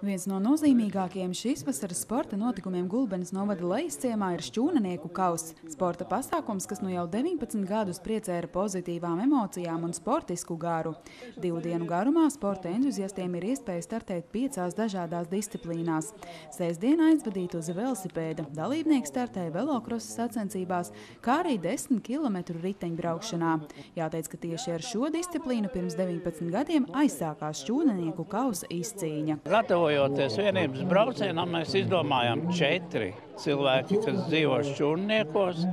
Viens no nozīmīgākajiem šīs vasaras sporta notikumiem Gulbenes novada Lejasciemā ir šķūnanieku kauss. Sporta pasākums, kas nu jau 19 gadus priecē ar pozitīvām emocijām un sportisku garu. 2 dienu garumā sporta entuziastiem ir iespēja startēt 5 dažādās disciplīnās. Sestdiena aizvadīt uz velosipēda, dalībnieki startēja velokrosa sacensībās, kā arī 10 km riteņbraukšanā. Jāteic, ka tieši ar šo disciplīnu pirms 19 gadiem aizsākās šķūnanieku kausa izcīņa. Gatavojoties vienības braucienam, mēs izdomājām 4 cilvēki, kas dzīvo šķūrniekos,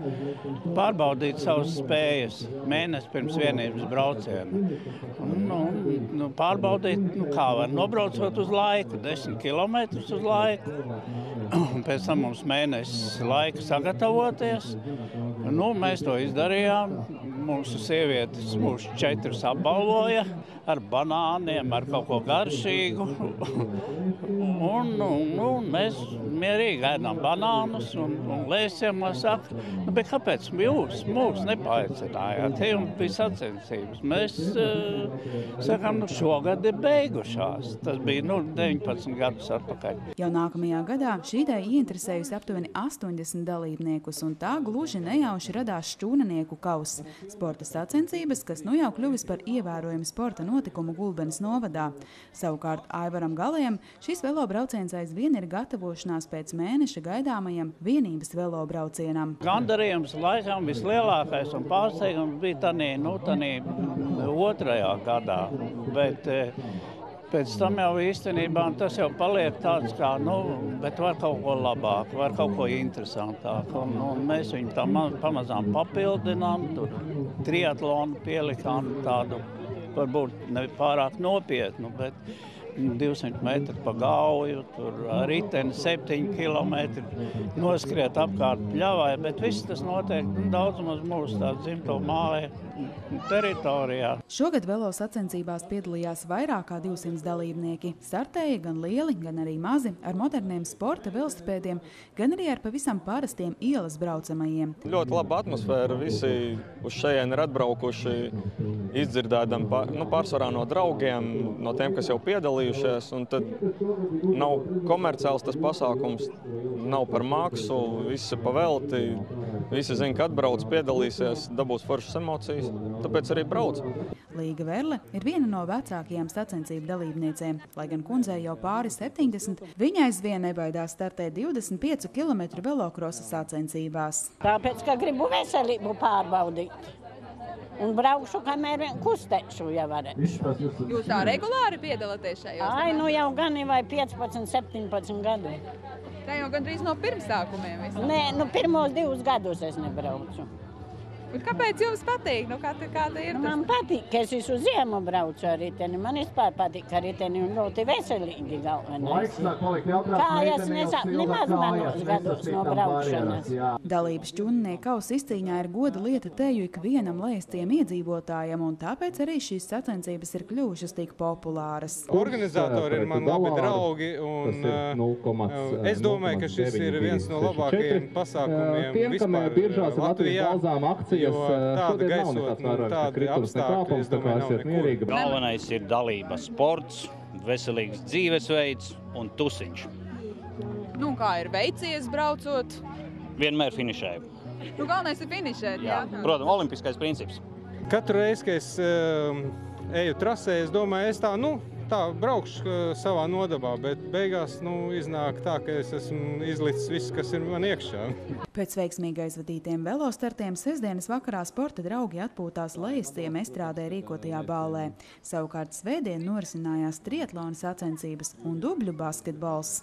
pārbaudīt savas spējas mēnesi pirms vienības brauciena. Pārbaudīt, kā var nobraucot uz laiku, 10 km uz laiku. Pēc tam mums mēnesis laika sagatavoties. Mēs to izdarījām. Mūsu sievietes mūs 4 apbalvoja ar banāniem, ar kaut ko garšīgu. Mēs mierīgi ēdām banānus un Lejasciemā saka, bet kāpēc jūs mūs nepaaicinājāt? Te jums bija sacensības. Mēs sakām, šogad ir beigušās. Tas bija 19 gadus atpakaļ. Jau nākamajā gadā šī ideja ieinteresējusi aptuveni 80 dalībniekus, un tā gluži nejauši radās šķūnanieku kauss. Sporta sacensības, kas nu jau kļuvis par ievērojumu sporta notikumu Gulbenes novadā. Savukārt Aivaram Galējam šis velobrauciens aizvien ir gatavošanās pēc mēneša gaidāmajam vienības velobraucienam. Gandarījums laikam vislielākais un pārsteigums bija tanī 2. gadā, bet pēc tam jau īstenībā tas jau paliek tāds kā, bet var kaut ko labāk, var kaut ko interesantāku. Mēs viņu tā pamazām papildinām, tur triatlonu pielikām tādu, varbūt ne pārāk nopietnu, bet 200 metru pa gauju, tur riteni 7 km, noskriet apkārt pļavai, bet viss tas notiek daudz maz mūsu tā dzimto māju teritorijā. Šogad velo sacensībās piedalījās vairāk kā 200 dalībnieki. Startēja gan lieli, gan arī mazi, ar moderniem sporta velosipēdiem, gan arī ar pavisam parastiem ielas braucamajiem. Ļoti laba atmosfēra, visi uz šejien ir atbraukuši, izdzirdēdam pārsvarā no draugiem, no tiem, kas jau piedalījušies, un tad nav komerciāls tas pasākums, nav par maksu, visi pa velti, visi zina, ka atbrauc, piedalīsies, dabūs foršas emocijas, tāpēc arī brauc. Līga Verle ir viena no vecākajām sacensību dalībniecēm. Lai gan kundzei jau pāri 70, viņa aizvien nebaidās startēt 25 km velokrosa sacensībās. Tāpēc, ka gribu veselību pārbaudīt. Un braukšu, kamēr kustēšu, ja varēšu. Jūs tā regulāri piedalāties šajos? Jau gan vai 15, 17 gadu. Tā jau gandrīz no pirmsākumiem visu? Nē, pirmos 2 gadus es nebraucu. Kāpēc jums patīk? Kāda ir tas? Man patīk, ka es visu ziemu braucu ar riteni. Man vispār patīk ar riteni un ļoti veselīgi galvenais. Kājas nemaz manos gados no braukšanas. Dalība šķūnanieku kausa izcīņā ir goda lieta teju ikvienam Lejasciem iedzīvotājam, un tāpēc arī šīs sacensības ir kļuvušas tik populāras. Organizatori ir man labi draugi, un es domāju, ka šis ir viens no labākajiem pasākumiem vispār Latvijā. Jo tāda gaisotne un tādi apstākļi, es domāju, nav nekur. Galvenais ir dalība sports, veselīgs dzīvesveids un tusiņš. Kā ir veicies braucot? Vienmēr finišēju. Galvenais ir finišēt, jā? Protams, olimpiskais princips. Katru reizi, kad es eju trasē, es domāju, es tā braukšu savā nodabā, bet beigās iznāk tā, ka es esmu izlicis viss, kas ir man iekšā. Pēc veiksmīgi aizvadītiem velostartiem sestdienas vakarā sporta draugi atpūtās Lejasciem estrādē rīkotajā ballē. Savukārt svētdien norisinājās triatlona sacensības un dubļu basketbols.